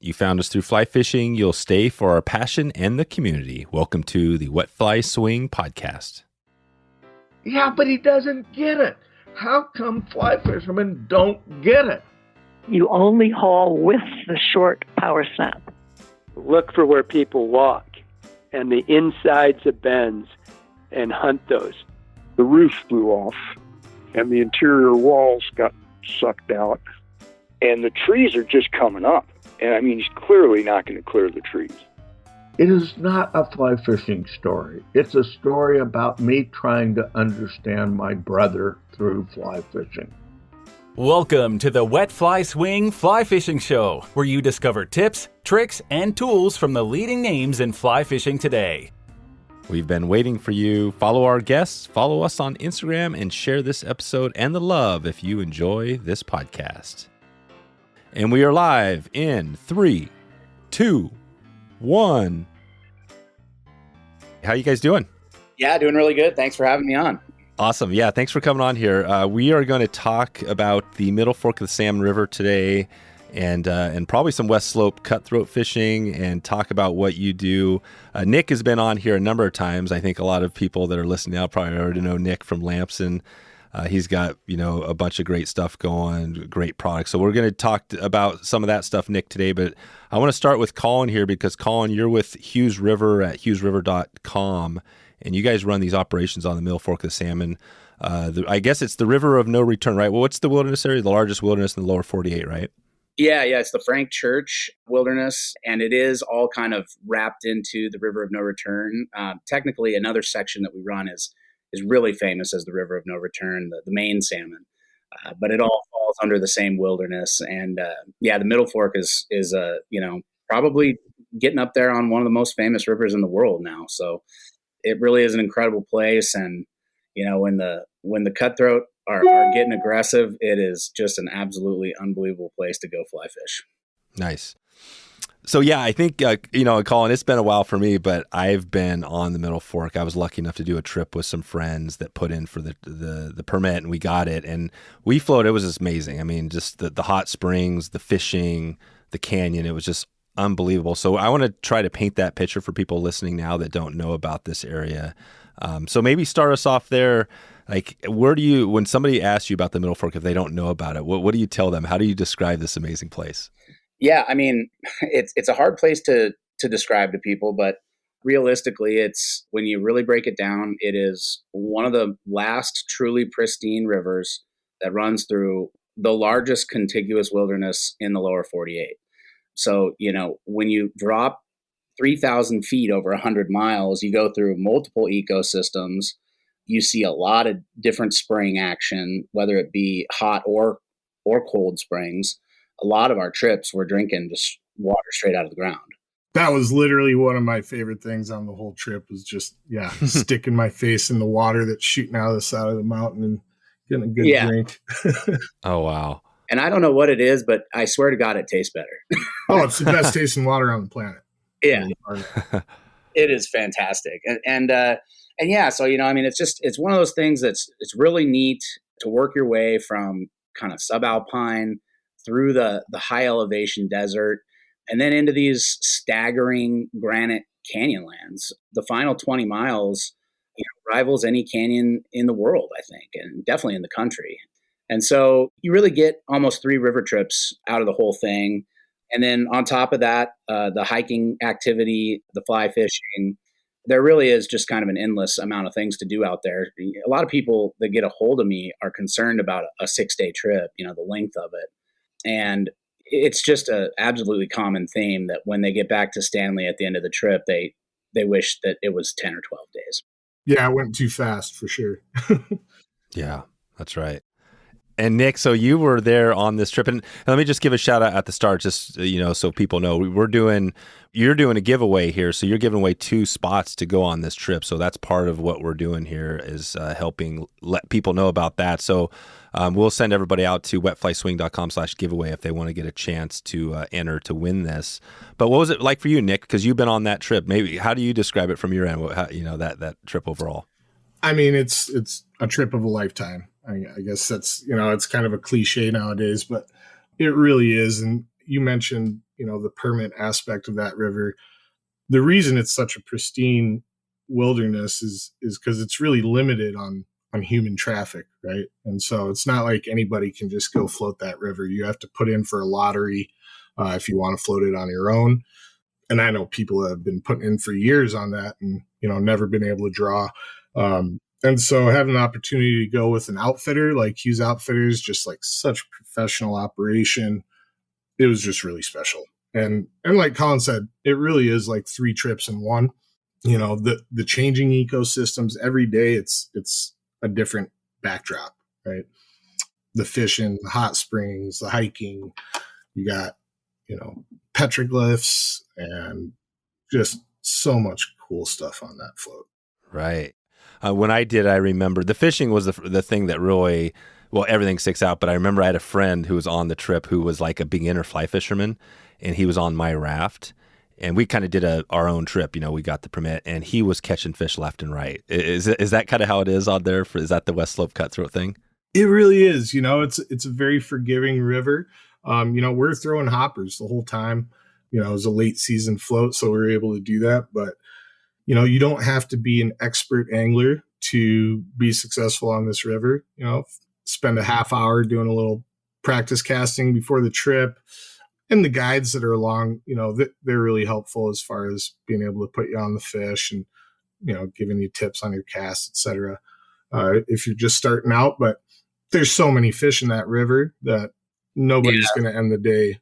You found us through fly fishing. You'll stay for our passion and the community. Welcome to the Wet Fly Swing podcast. Yeah, but he doesn't get it. How come fly fishermen don't get it? You only haul with the short power snap. Look for where people walk and the insides of bends and hunt those. The roof flew off and the interior walls got sucked out, and the trees are just coming up. And I mean, he's clearly not going to clear the trees. It is not a fly fishing story. It's a story about me trying to understand my brother through fly fishing. Welcome to the Wet Fly Swing Fly Fishing Show, where you discover tips, tricks, and tools from the leading names in fly fishing today. We've been waiting for you. Follow our guests, follow us on Instagram, and share this episode and the love if you enjoy this podcast. And we are live in 3, 2, 1. How you guys doing? Yeah, doing really good. Thanks for having me on. Awesome. Yeah, thanks for coming on here. We are going to talk about the Middle Fork of the Salmon River today, and probably some West Slope Cutthroat fishing, and talk about what you do. Nick has been on here a number of times. I think a lot of people that are listening now probably already know Nick from Lamson. He's got, a bunch of great stuff going, great products. So we're going to talk about some of that stuff, Nick, today. But I want to start with Colin here because, Colin, you're with Hughes River at hughesriver.com, and you guys run these operations on the Middle Fork of the Salmon. I guess it's the river of no return, right? Well, what's the wilderness area? The largest wilderness in the lower 48, right? Yeah, it's the Frank Church Wilderness, and it is all kind of wrapped into the river of no return. Technically, another section that we run is really famous as the river of no return, the main salmon, but it all falls under the same wilderness. And the Middle Fork is probably getting up there on one of the most famous rivers in the world now. So it really is an incredible place. And when the cutthroat are getting aggressive, it is just an absolutely unbelievable place to go fly fish. Nice. So yeah, I think, Colin, it's been a while for me, but I've been on the Middle Fork. I was lucky enough to do a trip with some friends that put in for the permit, and we got it, and we floated. It was just amazing. I mean, just the hot springs, the fishing, the canyon, it was just unbelievable. So I want to try to paint that picture for people listening now that don't know about this area. So maybe start us off there. Like, when somebody asks you about the Middle Fork, if they don't know about it, what do you tell them? How do you describe this amazing place? Yeah, I mean, it's a hard place to describe to people, but realistically, it's, when you really break it down, it is one of the last truly pristine rivers that runs through the largest contiguous wilderness in the lower 48. So, when you drop 3,000 feet over 100 miles, you go through multiple ecosystems. You see a lot of different spring action, whether it be hot or cold springs. A lot of our trips, we're drinking just water straight out of the ground. That was literally one of my favorite things on the whole trip, was just, sticking my face in the water that's shooting out of the side of the mountain and getting a good drink. Oh, wow. And I don't know what it is, but I swear to God, it tastes better. Oh, it's the best tasting water on the planet. Yeah. It is fantastic. And so, it's one of those things it's really neat to work your way from kind of subalpine through the high elevation desert, and then into these staggering granite canyon lands. The final 20 miles rivals any canyon in the world, I think, and definitely in the country. And so you really get almost 3 river trips out of the whole thing. And then on top of that, the hiking activity, the fly fishing, there really is just kind of an endless amount of things to do out there. A lot of people that get a hold of me are concerned about a 6-day trip, the length of it. And it's just a absolutely common theme that when they get back to Stanley at the end of the trip, they wish that it was 10 or 12 days. Yeah, it went too fast for sure. Yeah, that's right. And Nick, so you were there on this trip, and let me just give a shout out at the start, just so people know you're doing a giveaway here. So you're giving away 2 spots to go on this trip. So that's part of what we're doing here, is helping let people know about that. So we'll send everybody out to wetflyswing.com/giveaway if they want to get a chance to enter to win this. But what was it like for you, Nick? Because you've been on that trip. Maybe how do you describe it from your end? That trip overall. I mean, it's a trip of a lifetime. I guess that's, it's kind of a cliche nowadays, but it really is. And you mentioned, the permit aspect of that river. The reason it's such a pristine wilderness is because it's really limited on human traffic, right? And so it's not like anybody can just go float that river. You have to put in for a lottery if you want to float it on your own. And I know people have been putting in for years on that and, never been able to draw. And so having the opportunity to go with an outfitter like Hughes Outfitters, just like such professional operation, it was just really special. And like Colin said, it really is like 3 trips in one. The changing ecosystems every day, it's a different backdrop, right? The fishing, the hot springs, the hiking, you got, petroglyphs and just so much cool stuff on that float. Right. When I did, I remember the fishing was the thing that really, well, everything sticks out. But I remember I had a friend who was on the trip who was like a beginner fly fisherman, and he was on my raft. And we kind of did our own trip. We got the permit, and he was catching fish left and right. Is that kind of how it is out there? Is that the West Slope Cutthroat thing? It really is. It's a very forgiving river. We're throwing hoppers the whole time. It was a late season float, so we were able to do that. But you don't have to be an expert angler to be successful on this river. Spend a half hour doing a little practice casting before the trip. And the guides that are along, they're really helpful as far as being able to put you on the fish and, giving you tips on your cast, et cetera. If you're just starting out, but there's so many fish in that river that nobody's going to end the day,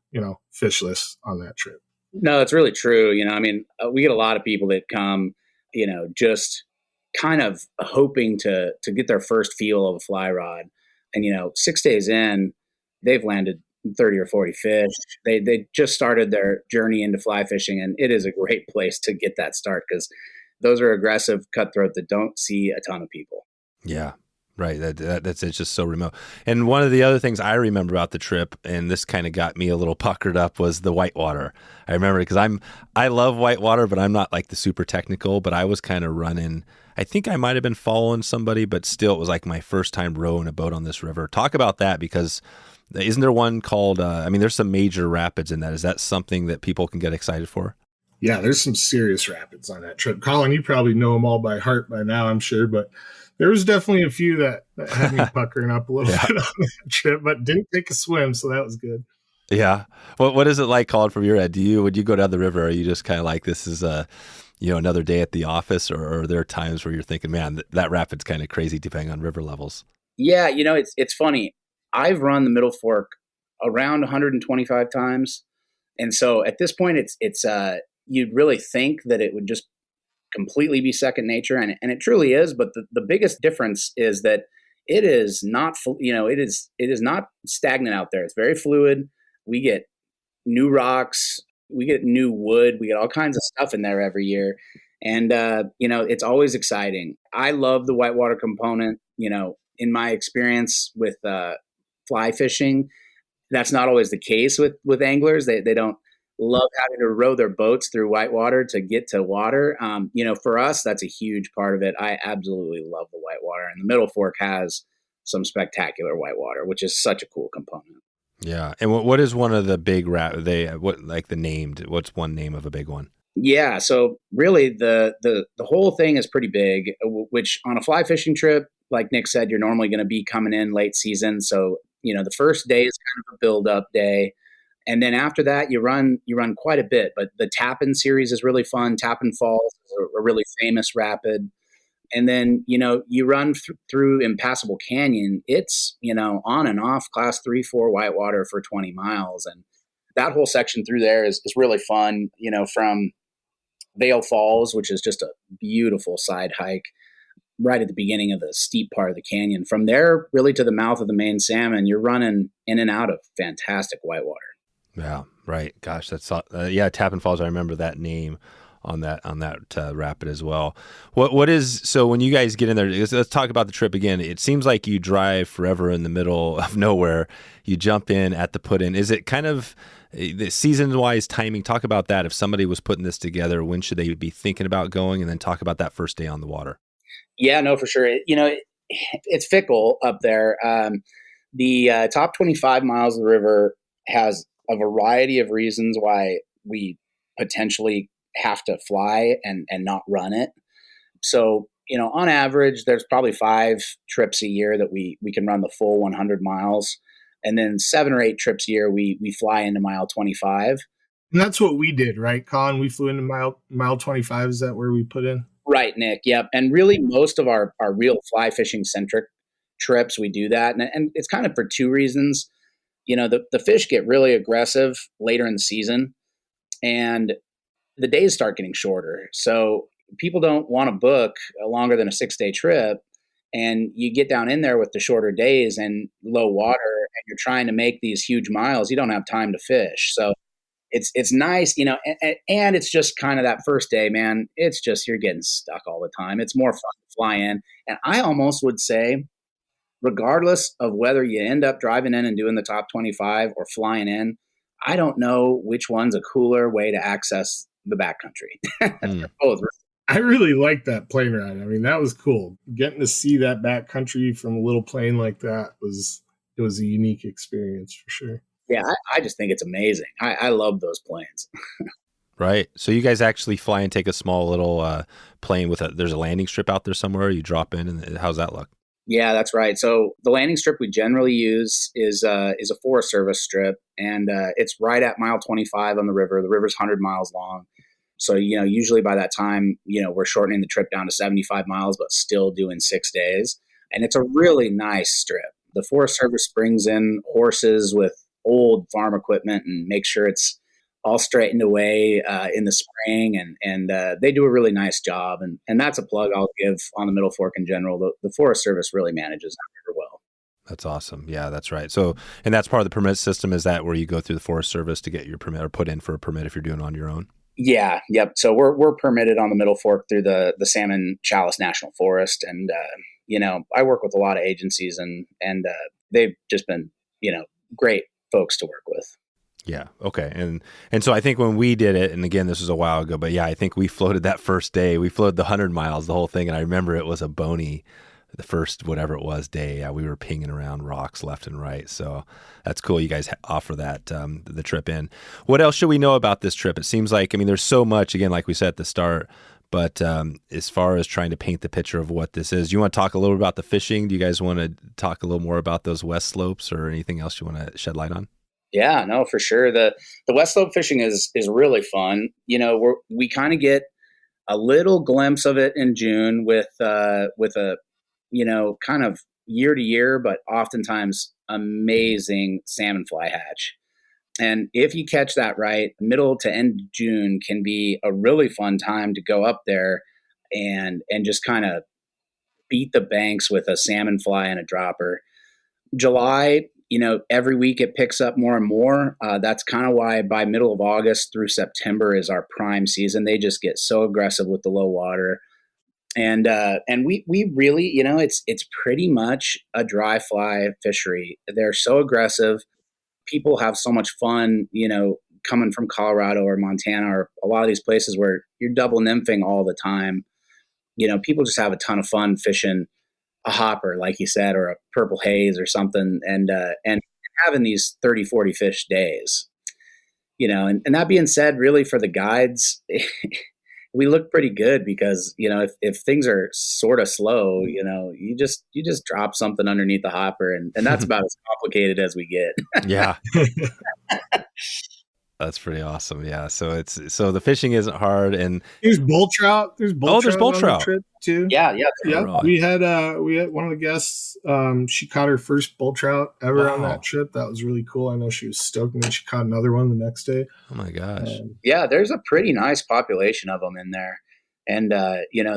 fishless on that trip. No, it's really true. We get a lot of people that come, just kind of hoping to get their first feel of a fly rod. And, 6 days in, they've landed 30 or 40 fish. They just started their journey into fly fishing, and it is a great place to get that start because those are aggressive cutthroat that don't see a ton of people. Yeah. Right. That's it's just so remote. And one of the other things I remember about the trip, and this kind of got me a little puckered up, was the Whitewater. I remember because I love Whitewater, but I'm not like the super technical, but I was kind of running. I think I might have been following somebody, but still it was like my first time rowing a boat on this river. Talk about that, because isn't there one called, there's some major rapids in that. Is that something that people can get excited for? Yeah, there's some serious rapids on that trip. Colin, you probably know them all by heart by now, I'm sure, but there was definitely a few that had me puckering up a little bit on that trip, but didn't take a swim, so that was good. Yeah. What is it like, Colin, from your end? Would you go down the river, or are you just kind of like, this is another day at the office, or are there times where you're thinking, man, that rapid's kind of crazy depending on river levels? Yeah, it's funny. I've run the Middle Fork around 125 times. And so at this point, it's you'd really think that it would just completely be second nature. And it truly is. But the biggest difference is that it is not, it is not stagnant out there. It's very fluid. We get new rocks, we get new wood, we get all kinds of stuff in there every year. And, it's always exciting. I love the whitewater component. In my experience with fly fishing, that's not always the case with anglers. They don't love having to row their boats through whitewater to get to water. For us, that's a huge part of it. I absolutely love the whitewater, and the Middle Fork has some spectacular whitewater, which is such a cool component. Yeah. And what is one of the big what's one name of a big one? Yeah. So really the whole thing is pretty big, which on a fly fishing trip, like Nick said, you're normally going to be coming in late season. So, the first day is kind of a build up day. And then after that, you run quite a bit, but the Tappan series is really fun. Tappan Falls is a really famous rapid. And then, you run through Impassable Canyon. It's, on and off class 3-4 whitewater for 20 miles. And that whole section through there is really fun, from Vail Falls, which is just a beautiful side hike right at the beginning of the steep part of the canyon. From there, really to the mouth of the main salmon, you're running in and out of fantastic whitewater. Yeah, right. Gosh, that's Tappan Falls. I remember that name on that rapid as well. So when you guys get in there, let's talk about the trip again. It seems like you drive forever in the middle of nowhere. You jump in at the put in. Is it kind of the season-wise timing? Talk about that. If somebody was putting this together, when should they be thinking about going? And then talk about that first day on the water. Yeah, no, for sure. It's fickle up there. The top 25 miles of the river has a variety of reasons why we potentially have to fly and not run it. So, on average, there's probably 5 trips a year that we can run the full 100 miles. And then 7 or 8 trips a year, we fly into mile 25. And that's what we did, right, Colin? We flew into mile 25. Is that where we put in? Right, Nick. Yep. And really most of our real fly fishing centric trips, we do that. And it's kind of for 2 reasons. The fish get really aggressive later in the season and the days start getting shorter. So people don't want to book longer than a 6-day trip. And you get down in there with the shorter days and low water and you're trying to make these huge miles. You don't have time to fish. So it's nice, and it's just kind of that first day, man, it's just, you're getting stuck all the time. It's more fun to fly in. And I almost would say, regardless of whether you end up driving in and doing the top 25 or flying in, I don't know which one's a cooler way to access the backcountry. They're both. I really liked that plane ride. I mean, that was cool. Getting to see that backcountry from a little plane like that was a unique experience for sure. Yeah, I just think it's amazing. I love those planes. Right. So you guys actually fly and take a small little plane there's a landing strip out there somewhere. You drop in, and how's that look? Yeah, that's right. So the landing strip we generally use is a Forest Service strip, and it's right at mile 25 on the river. The river's 100 miles long. So, usually by that time, we're shortening the trip down to 75 miles, but still doing 6 days. And it's a really nice strip. The Forest Service brings in horses with old farm equipment and make sure it's all straightened away in the spring, and they do a really nice job. And that's a plug I'll give on the Middle Fork in general. The Forest Service really manages that river well. That's awesome. Yeah, that's right. So, and that's part of the permit system. Is that where you go through the Forest Service to get your permit or put in for a permit if you're doing it on your own? Yeah. Yep. So we're permitted on the Middle Fork through the Salmon Chalice National Forest, and I work with a lot of agencies, and they've just been great folks to work with. Yeah. Okay. And so I think when we did it, and again, this was a while ago, but yeah, I think we floated that first day. We floated the 100 miles, the whole thing. And I remember it was a bony, the first, whatever it was, day. Yeah, we were pinging around rocks left and right. So that's cool. You guys offer that, the trip in. What else should we know about this trip? It seems like, there's so much, again, like we said at the start, but as far as trying to paint the picture of what this is, you want to talk a little about the fishing? Do you guys want to talk a little more about those West Slopes or anything else you want to shed light on? Yeah, no, for sure. The West Slope fishing is really fun. We kind of get a little glimpse of it in June with a kind of year to year, but oftentimes amazing salmon fly hatch. And if you catch that right, middle to end June can be a really fun time to go up there and just kind of beat the banks with a salmon fly and a dropper. July, every week it picks up more and more. That's kind of why by middle of August through September is our prime season. They just get so aggressive with the low water. And we really, it's pretty much a dry fly fishery. They're so aggressive. People have so much fun, coming from Colorado or Montana or a lot of these places where you're double nymphing all the time. People just have a ton of fun fishing a hopper, like you said, or a purple haze or something, and having these 30, 40 fish days, and that being said, really for the guides, we look pretty good because, if things are sort of slow, you just drop something underneath the hopper and that's about as complicated as we get. Yeah. That's pretty awesome. Yeah. So the fishing isn't hard, and there's bull trout. There's bull trout on the trip too. Yeah. Right. We had one of the guests. She caught her first bull trout ever on that trip. That was really cool. I know she was stoked, and then she caught another one the next day. Oh my gosh. Yeah, there's a pretty nice population of them in there, and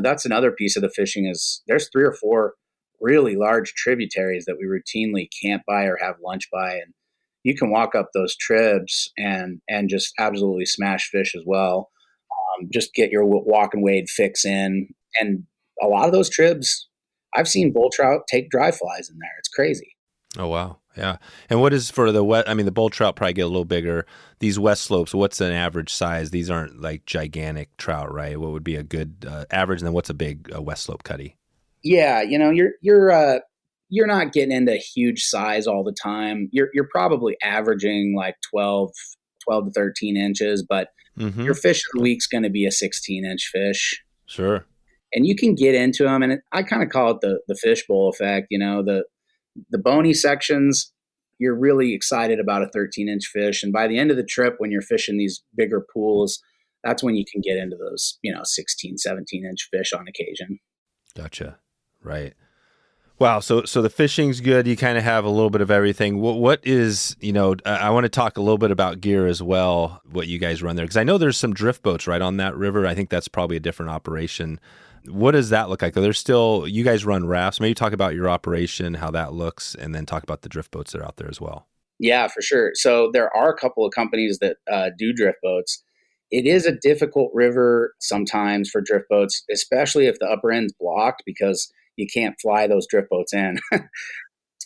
that's another piece of the fishing is there's 3 or 4 really large tributaries that we routinely camp by or have lunch by, and you can walk up those tribs and just absolutely smash fish as well. Just get your walk and wade fix in. And a lot of those tribs, I've seen bull trout take dry flies in there. It's crazy. Oh, wow. Yeah. And what is for the bull trout probably get a little bigger. These West Slopes, what's an average size? These aren't like gigantic trout, right? What would be a good average? And then what's a big West Slope cutty? Yeah. You're you're not getting into huge size all the time. You're probably averaging like 12 to 13 inches, but your fish of the week's going to be a 16-inch fish. Sure. And you can get into them, and I kind of call it the fishbowl effect. The bony sections, you're really excited about a 13-inch fish, and by the end of the trip, when you're fishing these bigger pools, that's when you can get into those 16, 17-inch fish on occasion. Gotcha. Right. Wow. So the fishing's good. You kind of have a little bit of everything. What is, I want to talk a little bit about gear as well, what you guys run there. Because I know there's some drift boats right on that river. I think that's probably a different operation. What does that look like? There's still, you guys run rafts. Maybe talk about your operation, how that looks, and then talk about the drift boats that are out there as well. Yeah, for sure. So there are a couple of companies that do drift boats. It is a difficult river sometimes for drift boats, especially if the upper end's blocked, because you can't fly those drift boats in.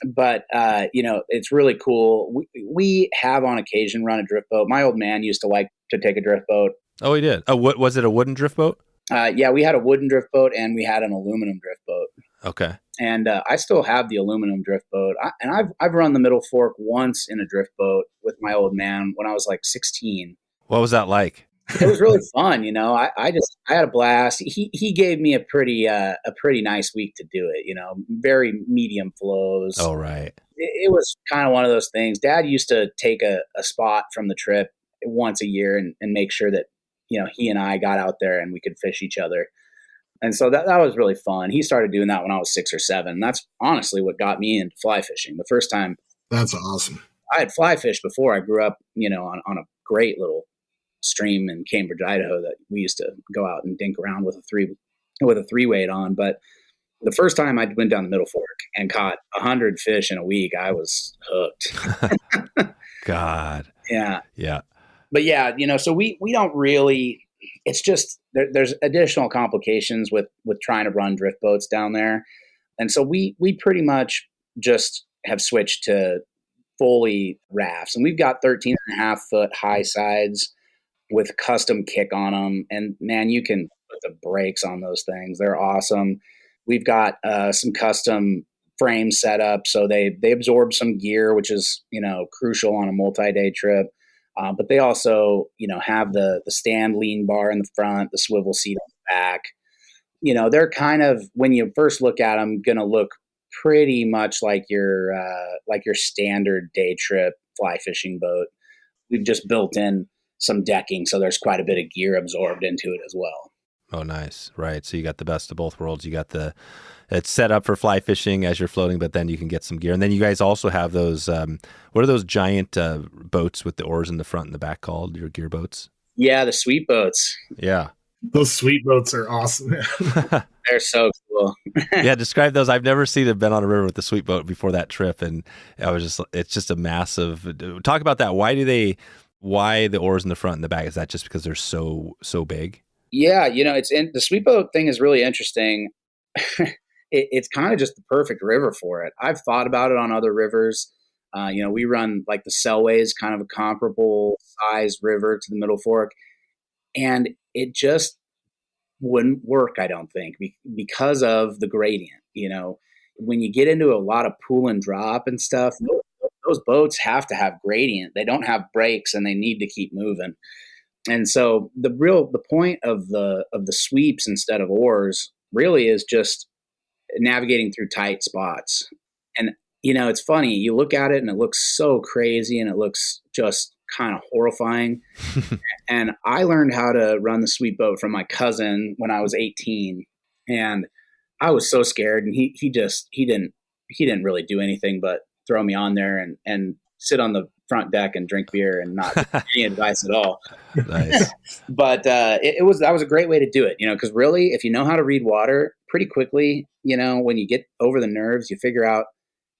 But, it's really cool. We have on occasion run a drift boat. My old man used to like to take a drift boat. Oh, he did? Oh, what was it, a wooden drift boat? Yeah, we had a wooden drift boat and we had an aluminum drift boat. Okay. And I still have the aluminum drift boat. I've run the Middle Fork once in a drift boat with my old man when I was like 16. What was that like? It was really fun. I had a blast. He gave me a pretty nice week to do it, very medium flows. Oh, right. It was kind of one of those things. Dad used to take a spot from the trip once a year and make sure that, he and I got out there and we could fish each other. And so that was really fun. He started doing that when I was 6 or 7. That's honestly what got me into fly fishing. The first time. That's awesome. I had fly fished before. I grew up, on a great little stream in Cambridge, Idaho, that we used to go out and dink around with a 3-weight on. But the first time I went down the Middle Fork and caught 100 fish in a week, I was hooked. God. Yeah. Yeah. But yeah, so we don't really, it's just, there's additional complications with trying to run drift boats down there. And so we pretty much just have switched to fully rafts, and we've got 13.5-foot high sides with custom kick on them. And man, you can put the brakes on those things. They're awesome. We've got some custom frame set up, so they absorb some gear, which is, crucial on a multi-day trip. But they also, have the stand lean bar in the front, the swivel seat on the back. They're kind of, when you first look at them, going to look pretty much like your standard day trip fly fishing boat. We've just built in some decking, so there's quite a bit of gear absorbed into it as well. Oh, nice. Right. So you got the best of both worlds. You got it's set up for fly fishing as you're floating, but then you can get some gear. And then you guys also have those, what are those giant boats with the oars in the front and the back called, your gear boats? Yeah, the sweet boats. Yeah. Those sweet boats are awesome. They're so cool. Yeah, describe those. I've never seen it been on a river with the sweet boat before that trip. And it's just a massive, talk about that. Why the oars in the front and the back? Is that just because they're so big? Yeah, the sweet boat thing is really interesting. It's kind of just the perfect river for it. I've thought about it on other rivers. We run like the Selway's, kind of a comparable size river to the Middle Fork, and it just wouldn't work, I don't think, because of the gradient. When you get into a lot of pool and drop and stuff, those boats have to have gradient. They don't have brakes, and they need to keep moving. And so the point of the sweeps instead of oars really is just navigating through tight spots. And, it's funny, you look at it and it looks so crazy and it looks just kind of horrifying. And I learned how to run the sweep boat from my cousin when I was 18. And I was so scared, and he didn't really do anything but throw me on there and sit on the front deck and drink beer and not give any advice at all. Nice. But that was a great way to do it, because really, if you know how to read water pretty quickly, when you get over the nerves, you figure out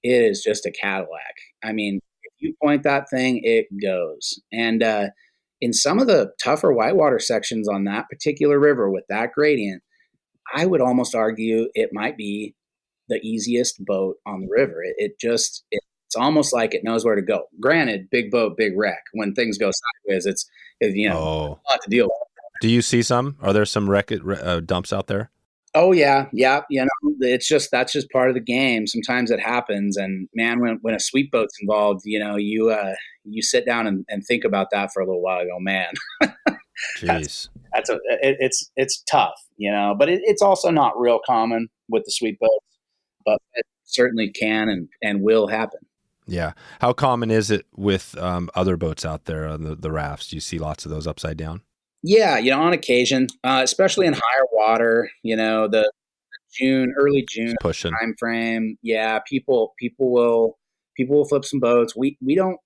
it is just a Cadillac. I mean, if you point that thing, it goes. And in some of the tougher whitewater sections on that particular river with that gradient, I would almost argue it might be the easiest boat on the river. It's almost like it knows where to go. Granted, big boat, big wreck. When things go sideways, it's a lot to deal with. Do you see some? Are there some wreck dumps out there? Oh yeah. Yeah. That's just part of the game. Sometimes it happens. And man, when a sweet boat's involved, you sit down and think about that for a little while. You go, man, Jeez. it's tough, but it's also not real common with the sweet boats, but it certainly can and will happen. Yeah. How common is it with other boats out there on the rafts? Do you see lots of those upside down? Yeah, on occasion, especially in higher water, the early June Pushing. time frame. Yeah, people will flip some boats. We don't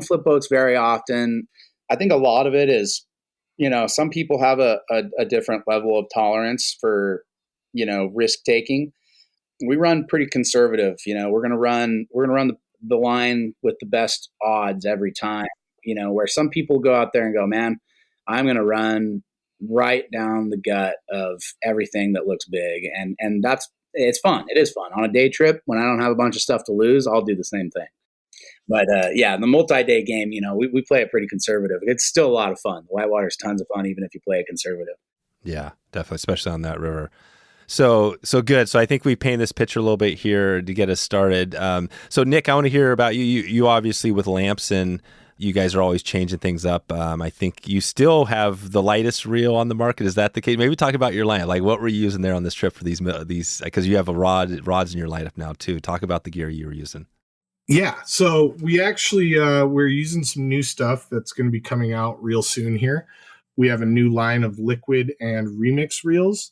flip boats very often. I think a lot of it is, some people have a different level of tolerance for, risk taking. We run pretty conservative. We're gonna run the line with the best odds every time. Where some people go out there and go, man, I'm going to run right down the gut of everything that looks big. And it's fun. It is fun. On a day trip, when I don't have a bunch of stuff to lose, I'll do the same thing. But the multi-day game, we play it pretty conservative. It's still a lot of fun. The Whitewater is tons of fun, even if you play it conservative. Yeah, definitely, especially on that river. So good. So I think we paint this picture a little bit here to get us started. So Nick, I want to hear about you. You obviously with Lamson, you guys are always changing things up. I think you still have the lightest reel on the market. Is that the case? Maybe talk about your line. Like, what were you using there on this trip for these? Because you have rods in your lineup now too. Talk about the gear you were using. Yeah, so we actually we're using some new stuff that's going to be coming out real soon here. We have a new line of liquid and remix reels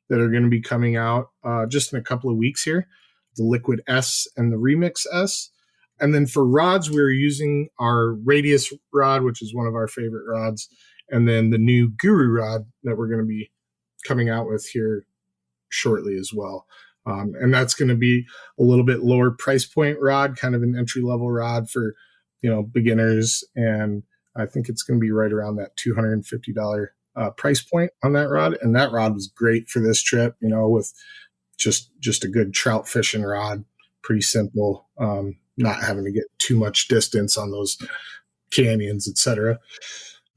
that are going to be coming out just in a couple of weeks here. The Liquid S and the Remix S. And then for rods, we're using our Radius rod, which is one of our favorite rods, and then the new Guru rod that we're going to be coming out with here shortly as well. And that's going to be a little bit lower price point rod, kind of an entry-level rod for, beginners. And I think it's going to be right around that $250 price point on that rod. And that rod was great for this trip, with just a good trout fishing rod, pretty simple, not having to get too much distance on those canyons, etc.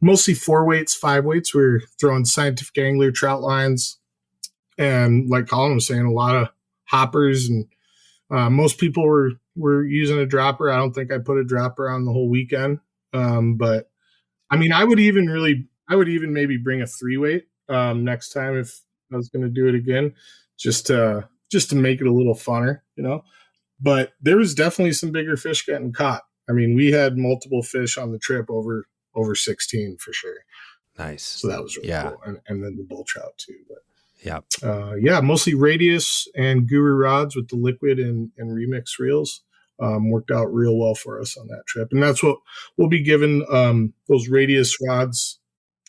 Mostly 4 weights, 5 weights. We're throwing Scientific Angler trout lines. And like Colin was saying, a lot of hoppers, and most people were using a dropper. I don't think I put a dropper on the whole weekend. But I mean, I would even maybe bring a 3 weight next time if I was going to do it again, just to make it a little funner, But there was definitely some bigger fish getting caught. I mean, we had multiple fish on the trip over 16 for sure. Nice. So that was really cool. And then the bull trout too. But mostly Radius and Guru rods with the liquid and remix reels. Worked out real well for us on that trip. And that's what we'll be giving those Radius rods,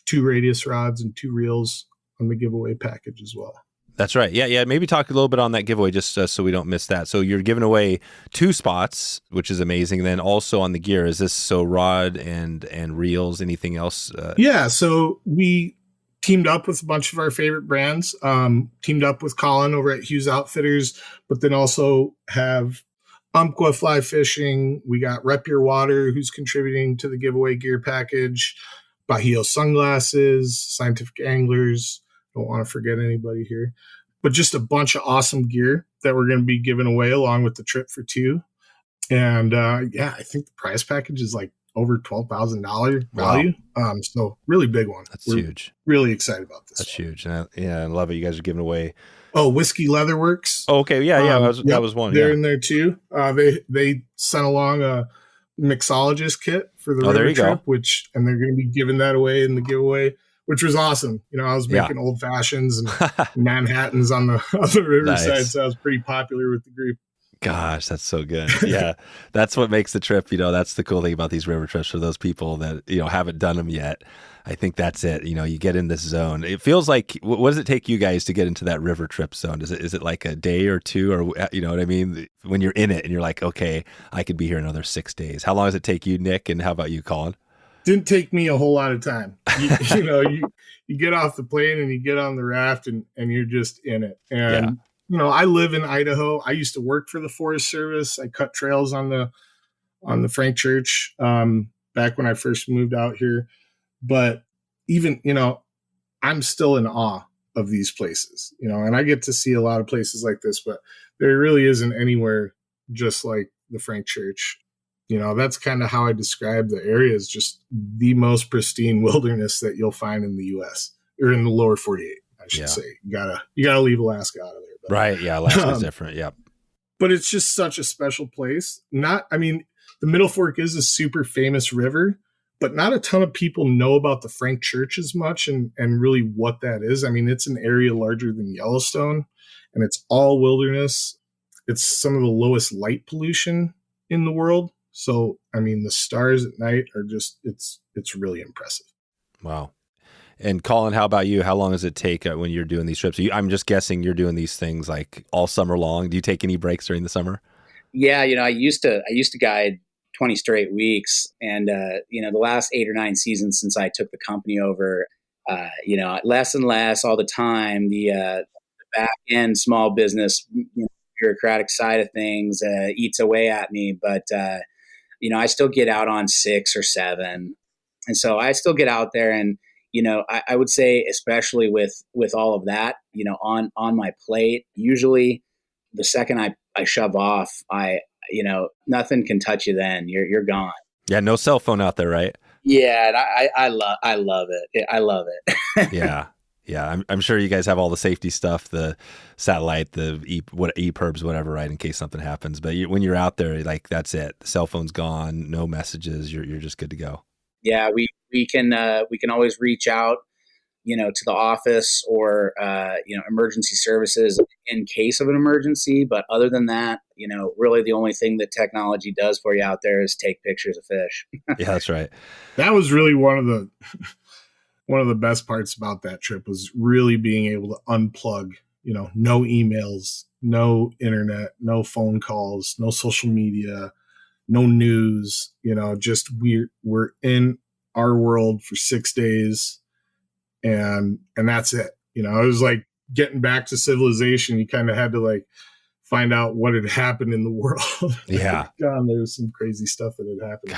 2 Radius rods and 2 reels on the giveaway package as well. That's right. Yeah. Maybe talk a little bit on that giveaway just so we don't miss that. So you're giving away 2 spots, which is amazing. And then also on the gear, is this rod and reels, anything else? Yeah. So we teamed up with a bunch of our favorite brands, teamed up with Colin over at Hughes Outfitters, but then also have Umpqua Fly Fishing. We got Rep Your Water, who's contributing to the giveaway gear package, Bajio Sunglasses, Scientific Anglers. Don't want to forget anybody here, but just a bunch of awesome gear that we're going to be giving away along with the trip for 2. And I think the prize package is like over $12,000 value. Wow. So really big one. That's huge. Really excited about this. That's huge. And I love it. You guys are giving away. Oh, Whiskey Leatherworks. Oh, okay. Yeah. That was one. They're in there too. They sent along a mixologist kit for the river trip, and they're going to be giving that away in the giveaway, which was awesome. I was making old fashions and Manhattans on the riverside, nice. So I was pretty popular with the group. Gosh, that's so good. Yeah, that's what makes the trip. That's the cool thing about these river trips for those people that haven't done them yet. I think that's it. You get in this zone. It feels like, what does it take you guys to get into that river trip zone? Is it like a day or 2, or you know what I mean? When you're in it and you're like, okay, I could be here another 6 days. How long does it take you, Nick? And how about you, Colin? Didn't take me a whole lot of time. You get off the plane and you get on the raft and you're just in it. And I live in Idaho. I used to work for the Forest Service. I cut trails on the Frank Church back when I first moved out here. But even, I'm still in awe of these places, and I get to see a lot of places like this, but there really isn't anywhere just like the Frank Church. That's kind of how I describe the area, as just the most pristine wilderness that you'll find in the US, or in the lower 48, I should say. You gotta leave Alaska out of there. But, right. Yeah. Alaska's different. Yep. But it's just such a special place. The Middle Fork is a super famous river, but not a ton of people know about the Frank Church as much and really what that is. It's an area larger than Yellowstone, and it's all wilderness. It's some of the lowest light pollution in the world. So, the stars at night are just, it's really impressive. Wow. And Colin, how about you? How long does it take when you're doing these trips? I'm just guessing you're doing these things like all summer long. Do you take any breaks during the summer? Yeah. I used to guide 20 straight weeks. And, the last 8 or 9 seasons since I took the company over, less and less all the time. The back end small business, bureaucratic side of things eats away at me. But, I still get out on 6 or 7. And so I still get out there, and, I would say, especially with all of that, on my plate, usually the second I shove off, nothing can touch you then. You're gone. Yeah. No cell phone out there, right? Yeah. And I love it. I love it. Yeah. Yeah. I'm sure you guys have all the safety stuff, the satellite, the EPIRBs, whatever, right, in case something happens. But when you're out there, like, that's it. The cell phone's gone, no messages. You're just good to go. Yeah. We can always reach out, to the office or, emergency services in case of an emergency. But other than that, really the only thing that technology does for you out there is take pictures of fish. Yeah, that's right. That was really one of the best parts about that trip, was really being able to unplug, no emails, no internet, no phone calls, no social media, no news, just we're in our world for 6 days. And that's it. It was like getting back to civilization. You kind of had to like find out what had happened in the world. Yeah. God, there was some crazy stuff that had happened.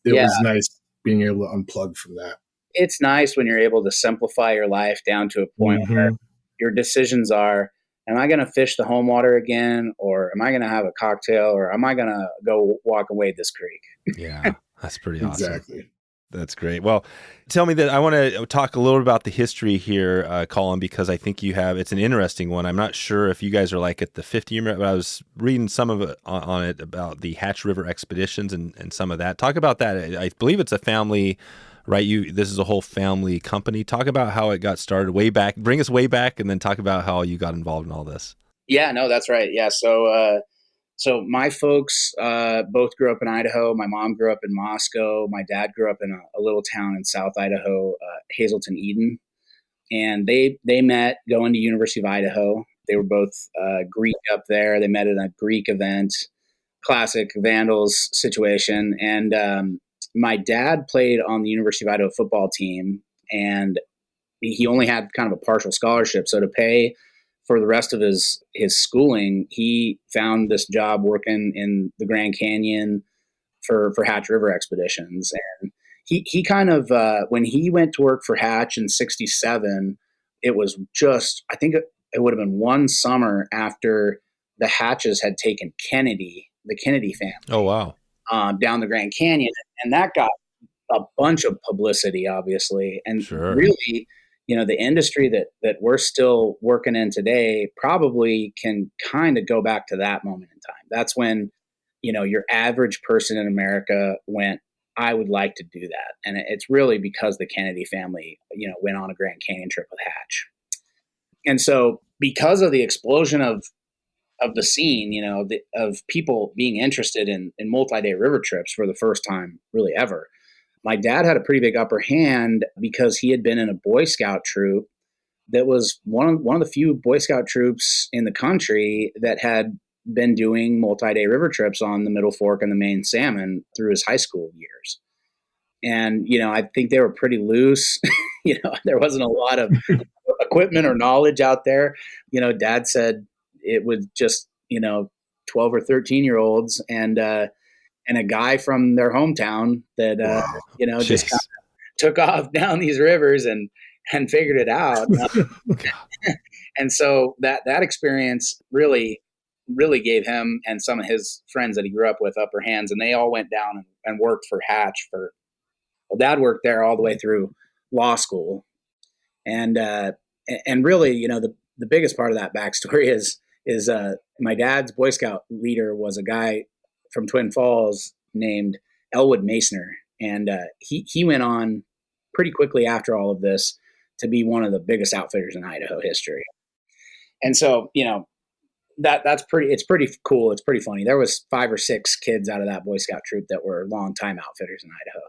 It was nice being able to unplug from that. It's nice when you're able to simplify your life down to a point where your decisions are, am I going to fish the home water again? Or am I going to have a cocktail? Or am I going to go walk and wade this creek? Yeah, that's pretty awesome. Exactly. That's great. Well, tell me that I want to talk a little about the history here, Colin, because I think it's an interesting one. I'm not sure if you guys are like at the 50-year, but I was reading some of it on it about the Hughes River Expeditions and some of that. Talk about that. I believe it's a family, right? This is a whole family company. Talk about how it got started way back. Bring us way back, and then talk about how you got involved in all this. Yeah, no, that's right. Yeah. So my folks both grew up in Idaho. My mom grew up in Moscow. My dad grew up in a little town in South Idaho, Hazelton, Eden. And they met going to University of Idaho. They were both Greek up there. They met at a Greek event, classic Vandals situation. And my dad played on the University of Idaho football team, and he only had kind of a partial scholarship. So to pay for the rest of his schooling, he found this job working in the Grand Canyon for Hughes River Expeditions. And he kind of, when he went to work for Hatch in 1967, it was just, I think it would have been one summer after the Hatches had taken the Kennedy family. Oh, wow. Down the Grand Canyon. And that got a bunch of publicity, obviously. And sure. Really, the industry that we're still working in today probably can kind of go back to that moment in time. That's when, your average person in America went, I would like to do that. And it's really because the Kennedy family, went on a Grand Canyon trip with Hatch. And so because of the explosion of the scene, of people being interested in multi-day river trips for the first time really ever, my dad had a pretty big upper hand because he had been in a Boy Scout troop that was one of the few Boy Scout troops in the country that had been doing multi-day river trips on the Middle Fork and the Main Salmon through his high school years. And, I think they were pretty loose. There wasn't a lot of equipment or knowledge out there. Dad said it was just, 12 or 13-year-olds and a guy from their hometown that, wow. just kind of took off down these rivers. And and figured it out. And so that experience really gave him and some of his friends that he grew up with upper hands, and they all went down and worked for Hatch well, Dad worked there all the way through law school. And really, you know, the biggest part of that backstory is my dad's Boy Scout leader was a guy from Twin Falls named Elwood Masoner. And he went on pretty quickly after all of this to be one of the biggest outfitters in Idaho history. And so, you know, it's pretty cool. It's pretty funny. There was 5 or 6 kids out of that Boy Scout troop that were longtime outfitters in Idaho.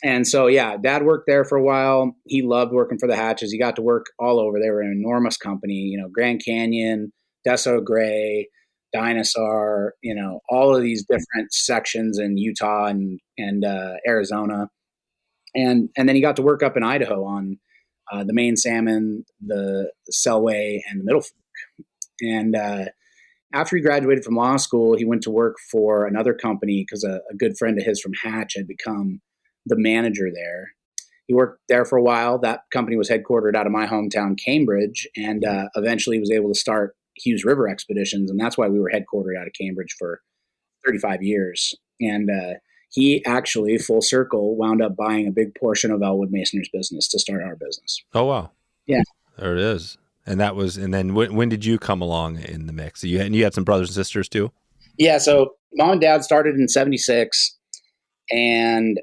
And so, yeah, Dad worked there for a while. He loved working for the Hatches. He got to work all over. They were an enormous company, you know, Grand Canyon, Deso Gray, Dinosaur, you know, all of these different sections in Utah and Arizona. And then he got to work up in Idaho on the Maine salmon, the Selway, and the Middle Fork. And after he graduated from law school, he went to work for another company because a good friend of his from Hatch had become the manager there. He worked there for a while. That company was headquartered out of my hometown, Cambridge, and eventually was able to start Hughes River Expeditions, and that's why we were headquartered out of Cambridge for 35 years. And he actually, full circle, wound up buying a big portion of Elwood Masoner's business to start our business. Oh, wow. Yeah. There it is. And then when did you come along in the mix? You had some brothers and sisters too? Yeah. So Mom and Dad started in 76, and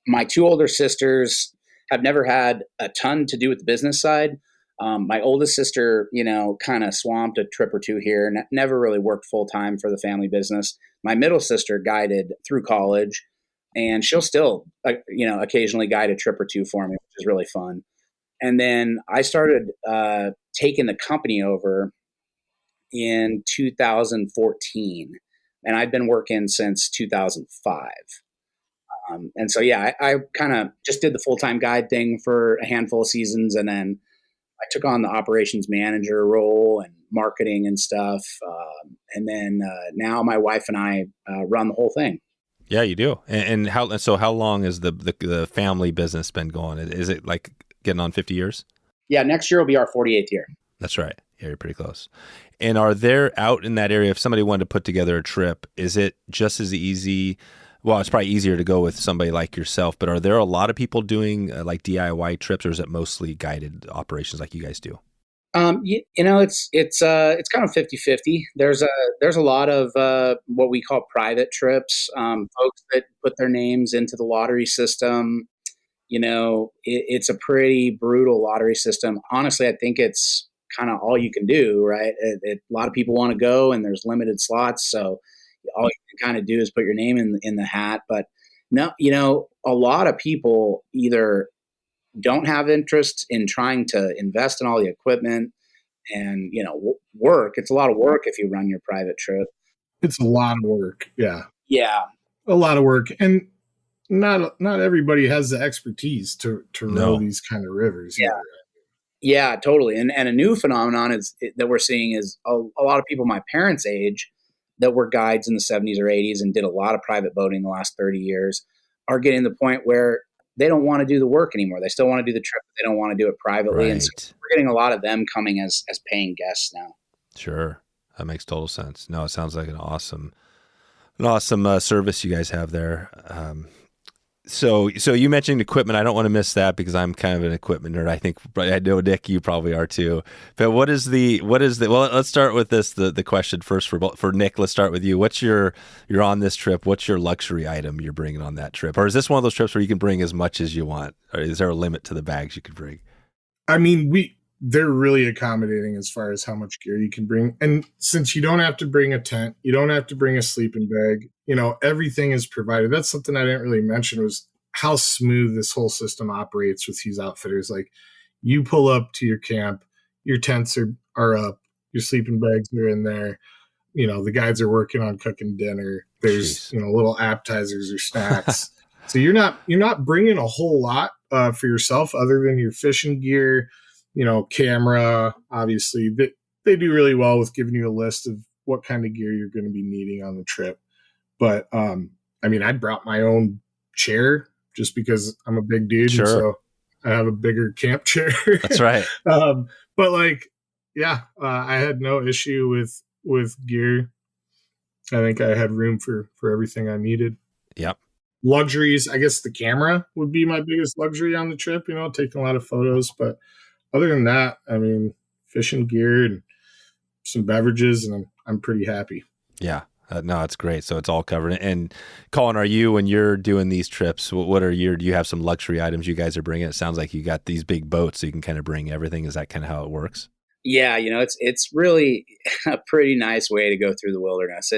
my 2 older sisters have never had a ton to do with the business side. My oldest sister, you know, kind of swamped a trip or 2 here, never really worked full time for the family business. My middle sister guided through college, and she'll still, you know, occasionally guide a trip or 2 for me, which is really fun. And then I started taking the company over in 2014, and I've been working since 2005. And so, yeah, I kind of just did the full-time guide thing for a handful of seasons, and then I took on the operations manager role and marketing and stuff. And then now my wife and I run the whole thing. Yeah, you do. And how long has the family business been going? Is it like getting on 50 years? Yeah, next year will be our 48th year. That's right. Yeah, you're pretty close. And are there out in that area, if somebody wanted to put together a trip, is it just as easy? Well, it's probably easier to go with somebody like yourself, but are there a lot of people doing like DIY trips, or is it mostly guided operations like you guys do? You know, it's kind of 50-50. There's a lot of what we call private trips, folks that put their names into the lottery system. You know, it's a pretty brutal lottery system. Honestly, I think it's kind of all you can do, right? A lot of people want to go, and there's limited slots, so all you can kind of do is put your name in the hat. But no, you know, a lot of people either don't have interest in trying to invest in all the equipment and, you know, work. It's a lot of work if you run your private trip. It's a lot of work. Yeah. Yeah. A lot of work. And not everybody has the expertise to row these kind of rivers. Yeah. Yeah, totally. And a new phenomenon that we're seeing is a lot of people my parents' age that were guides in the 70s or 80s and did a lot of private boating the last 30 years are getting to the point where they don't want to do the work anymore. They still want to do the trip, but they don't want to do it privately. Right. And so we're getting a lot of them coming as paying guests now. Sure. That makes total sense. No, it sounds like an awesome service you guys have there. So you mentioned equipment. I don't want to miss that because I'm kind of an equipment nerd. I know, Nick, you probably are too. But well, let's start with this. The question first for Nick. Let's start with you. You're on this trip. What's your luxury item you're bringing on that trip? Or is this one of those trips where you can bring as much as you want? Or is there a limit to the bags you can bring? I mean, they're really accommodating as far as how much gear you can bring. And since you don't have to bring a tent, you don't have to bring a sleeping bag, you know, everything is provided. That's something I didn't really mention was how smooth this whole system operates with Hughes Outfitters. Like, you pull up to your camp, your tents are up, your sleeping bags are in there. You know, the guides are working on cooking dinner. There's, you know, little appetizers or snacks. So you're not bringing a whole lot for yourself other than your fishing gear, you know, camera. Obviously, they do really well with giving you a list of what kind of gear you're going to be needing on the trip. But I mean, I brought my own chair just because I'm a big dude. Sure. And so I have a bigger camp chair. That's right. But like, yeah, I had no issue with gear. I think I had room for everything I needed. Yep. Luxuries, I guess the camera would be my biggest luxury on the trip, taking a lot of photos. But other than that, I mean, fishing gear and some beverages, and I'm pretty happy. Yeah. No, it's great. So it's all covered. And Colin, when you're doing these trips, do you have some luxury items you guys are bringing? It sounds like you got these big boats, so you can kind of bring everything. Is that kind of how it works? Yeah, it's really a pretty nice way to go through the wilderness.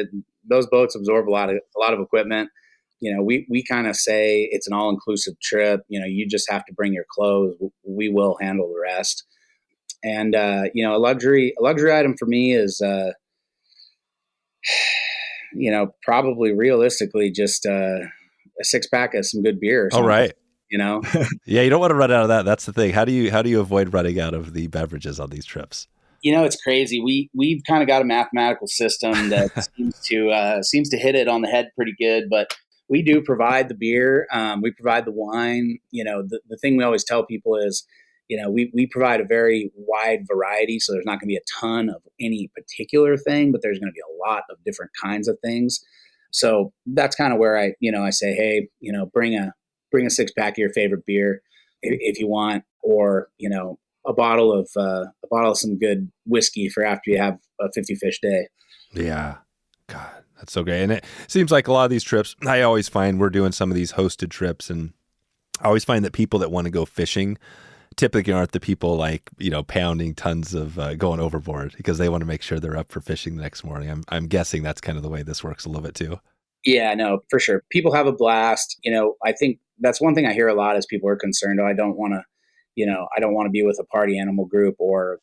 Those boats absorb a lot of equipment. We kind of say it's an all-inclusive trip. You just have to bring your clothes. We will handle the rest. And a luxury item for me is probably realistically just a 6-pack of some good beer. All right. Yeah, you don't want to run out of that. That's the thing. How do you avoid running out of the beverages on these trips? It's crazy. We've kind of got a mathematical system that seems to hit it on the head pretty good, but we do provide the beer. We provide the wine. The thing we always tell people is, we provide a very wide variety. So there's not going to be a ton of any particular thing, but there's going to be a lot of different kinds of things. So that's kind of where I say, hey, bring a 6-pack of your favorite beer if you want, or, a bottle of some good whiskey for after you have a 50 fish day. Yeah. God, that's so great. And it seems like a lot of these trips, I always find we're doing some of these hosted trips, and I always find that people that want to go fishing typically aren't the people like, pounding tons of going overboard, because they want to make sure they're up for fishing the next morning. I'm guessing that's kind of the way this works a little bit too. Yeah, no, for sure. People have a blast. I think that's one thing I hear a lot is people are concerned, I don't want to be with a party animal group, or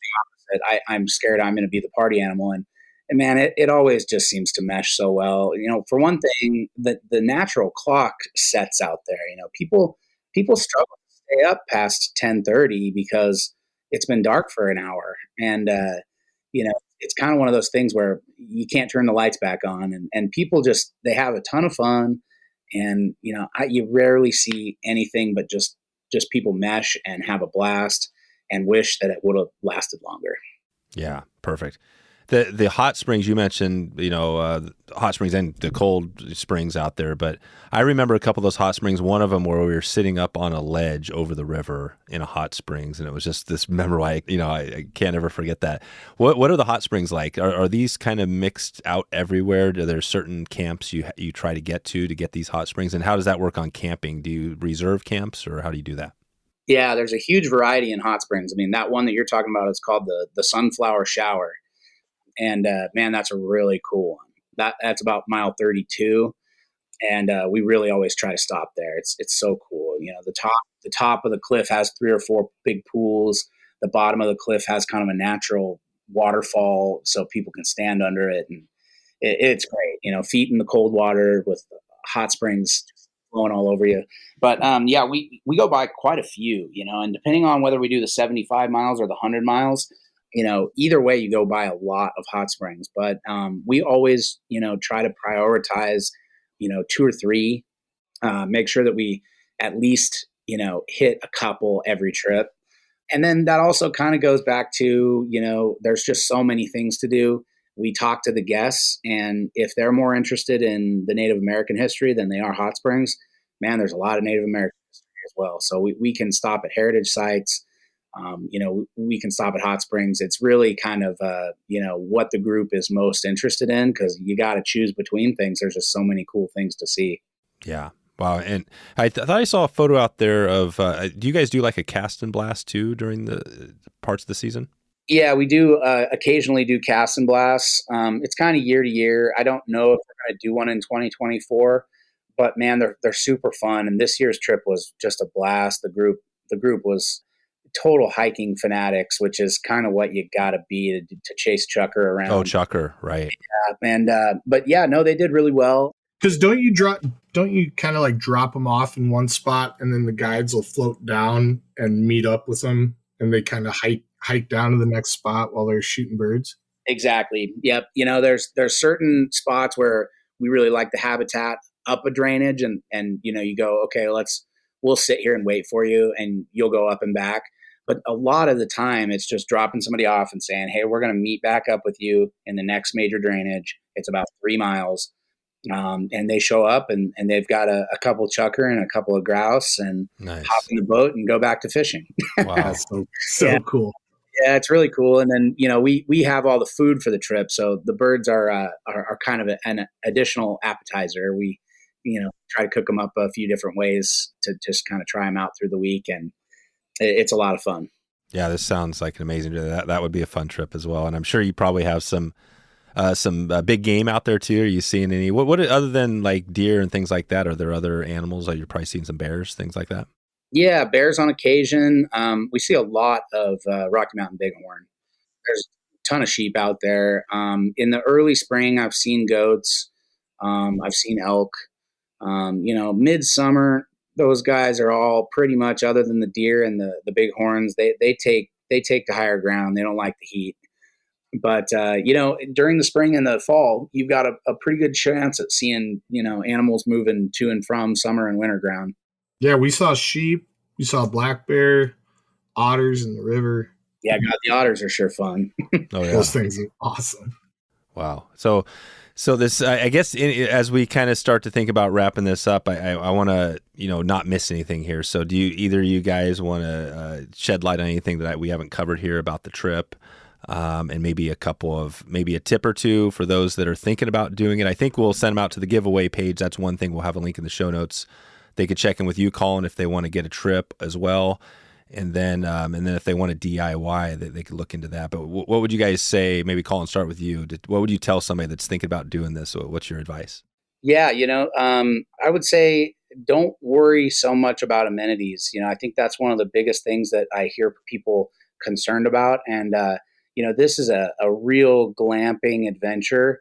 the opposite. I'm scared I'm going to be the party animal. And man, it always just seems to mesh so well. For one thing, the natural clock sets out there. People struggle to stay up past 10:30 because it's been dark for an hour. And, it's kind of one of those things where you can't turn the lights back on, and people they have a ton of fun. And, you rarely see anything but just people mesh and have a blast and wish that it would have lasted longer. Yeah. Perfect. The hot springs you mentioned, hot springs and the cold springs out there. But I remember a couple of those hot springs, one of them where we were sitting up on a ledge over the river in a hot springs. And it was just this memorable, I can't ever forget that. What are the hot springs like? Are these kind of mixed out everywhere? Are there certain camps you try to get these hot springs? And how does that work on camping? Do you reserve camps, or how do you do that? Yeah, there's a huge variety in hot springs. I mean, that one that you're talking about is called the Sunflower Shower. And man, that's a really cool one. That's about mile 32, and we really always try to stop there. It's so cool. The top of the cliff has 3 or 4 big pools. The bottom of the cliff has kind of a natural waterfall, so people can stand under it, and it's great. Feet in the cold water with hot springs flowing all over you. But yeah, we go by quite a few. And depending on whether we do the 75 miles or the 100 miles. Either way, you go by a lot of hot springs, but we always, try to prioritize, 2 or 3, make sure that we at least, hit a couple every trip. And then that also kind of goes back to, there's just so many things to do. We talk to the guests, and if they're more interested in the Native American history than they are hot springs, man, there's a lot of Native American history as well. So we can stop at heritage sites. We can stop at hot springs. It's really kind of, what the group is most interested in, because you got to choose between things. There's just so many cool things to see. Yeah. Wow. And I thought I saw a photo out there of, do you guys do like a cast and blast too during the parts of the season? Yeah, we do occasionally do cast and blasts. It's kind of year to year. I don't know if we're going to do one in 2024, but man, they're super fun. And this year's trip was just a blast. The group was total hiking fanatics, which is kind of what you got to be to chase Chucker around. Oh, Chucker, right. Yeah, and but yeah, no, they did really well. Because don't you kind of like drop them off in one spot, and then the guides will float down and meet up with them, and they kind of hike down to the next spot while they're shooting birds? Exactly. Yep. There's certain spots where we really like the habitat up a drainage, and you go, okay, let's we'll sit here and wait for you and you'll go up and back. But a lot of the time it's just dropping somebody off and saying, hey, we're going to meet back up with you in the next major drainage. It's about 3 miles. And they show up and they've got a couple chucker and a couple of grouse and hop in the boat and go back to fishing. Wow. That's so cool. Yeah, it's really cool. And then, we have all the food for the trip. So the birds are kind of an additional appetizer. We, try to cook them up a few different ways to just kind of try them out through the week. And it's a lot of fun. Yeah, this sounds like an amazing trip. That would be a fun trip as well. And I'm sure you probably have some big game out there too. Are you seeing any, what other than like deer and things like that? Are there other animals? Are you probably seeing some bears, things like that? Yeah, bears on occasion. We see a lot of Rocky Mountain bighorn. There's a ton of sheep out there. In the early spring, I've seen goats. I've seen elk. Midsummer, those guys are all pretty much, other than the deer and the bighorns, they take to higher ground. They don't like the heat. But, during the spring and the fall, you've got a pretty good chance at seeing, animals moving to and from summer and winter ground. Yeah, we saw sheep. We saw black bear, otters in the river. Yeah, God, the otters are sure fun. Oh, yeah. Those things are awesome. Wow. So this, I guess, as we kind of start to think about wrapping this up, I want to, not miss anything here. So do either you guys want to shed light on anything that we haven't covered here about the trip? And maybe a tip or two for those that are thinking about doing it. I think we'll send them out to the giveaway page. That's one thing. We'll have a link in the show notes. They could check in with you, Colin, if they want to get a trip as well. And then if they want a DIY, they could look into that. But what would you guys say? Maybe Colin, start with you. What would you tell somebody that's thinking about doing this? What's your advice? Yeah, I would say don't worry so much about amenities. I think that's one of the biggest things that I hear people concerned about. And, this is a real glamping adventure,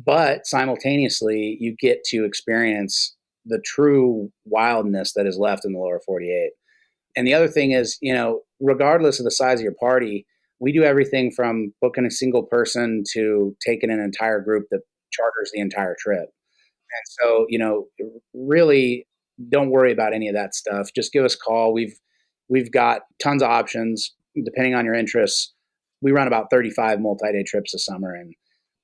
but simultaneously you get to experience the true wildness that is left in the lower 48. And the other thing is, regardless of the size of your party, we do everything from booking a single person to taking an entire group that charters the entire trip. And so, really don't worry about any of that stuff. Just give us a call. We've got tons of options depending on your interests. We run about 35 multi-day trips a summer, and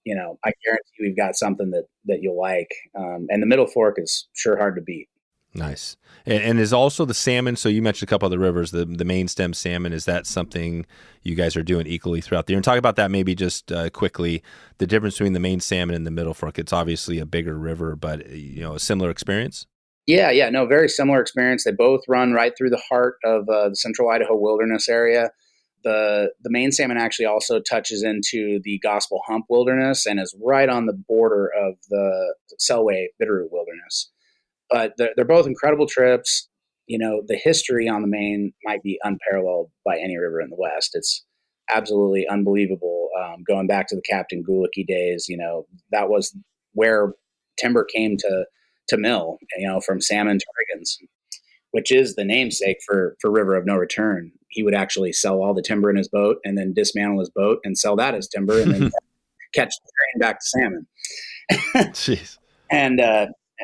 I guarantee we've got something that you'll like. And the Middle Fork is sure hard to beat. Nice. And is also the salmon, so you mentioned a couple of the rivers, the main stem salmon, is that something you guys are doing equally throughout the year? And talk about that maybe just quickly, the difference between the main salmon and the Middle Fork. It's obviously a bigger river, but a similar experience? Yeah, no, very similar experience. They both run right through the heart of the central Idaho wilderness area. The main salmon actually also touches into the Gospel Hump Wilderness and is right on the border of the Selway Bitterroot Wilderness. But they're both incredible trips. The history on the main might be unparalleled by any river in the West. It's absolutely unbelievable. Going back to the Captain Gulicki days, that was where timber came to mill, from salmon to riggins, which is the namesake for River of No Return. He would actually sell all the timber in his boat and then dismantle his boat and sell that as timber and then catch the train back to salmon. Jeez. And